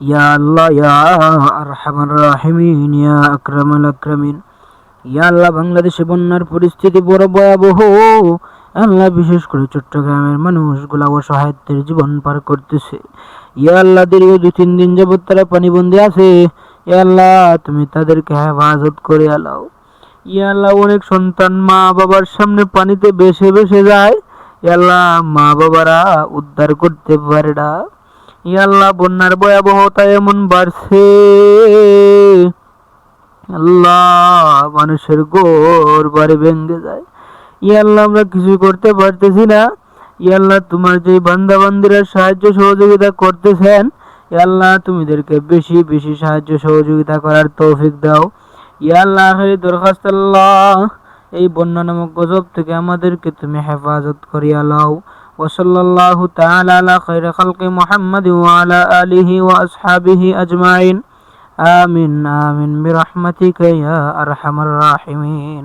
ইয়া আল্লাহ ইয়া আরহামার রাহিমিন ইয়া আকরামাল আকরামিন। ইয়া আল্লাহ, বাংলাদেশে বন্যার পরিস্থিতি বড় ভয়াবহ। আল্লাহ, বিশেষ করে চট্টগ্রামের মানুষগুলা অসহায়ত্বের জীবন পার করতেছে। ইয়া আল্লাহ, দীর্ঘ 2-3 দিন যাবত তারা পানিবন্দী আছে। ইয়া আল্লাহ, তুমি তাদেরকে হেফাজত করে আলাও। ইয়া আল্লাহ, অনেক সন্তান মা বাবার সামনে পানিতে ভেসে ভেসে যায়। ইয়া আল্লাহ, মা বাবারা উদ্ধার করতে পারে না। ইয়া আল্লাহ, বন্যার ভয়াবহতা এমন বাড়ছে, আল্লাহ, মানুষের ঘর বাড়ি ভেঙে যায়। ইয়া আল্লাহ, আমরা কিছু করতে পারতেছি না। ইয়া আল্লাহ, তোমার যে বান্দা বান্দিরা সাহায্য সহযোগিতা করতেছেন, ইয়া আল্লাহ, তুমিদেরকে বেশি বেশি সাহায্য সহযোগিতা করার তৌফিক দাও। ইয়া আল্লাহ, আখিরি দরখাস্ত, আল্লাহ, এই বন্যা নামক গজব থেকে আমাদেরকে তুমি হেফাজত করিয়া লও। ওয়াসাল্লাল্লাহু তাআলা আলা খায়রি খালকি মুহাম্মাদ ওয়া আলা আলিহি ওয়া আসহাবিহি আজমাইন। আমিন আমিন বিরহমাতিকা ইয়া আরহামার রাহিমিন।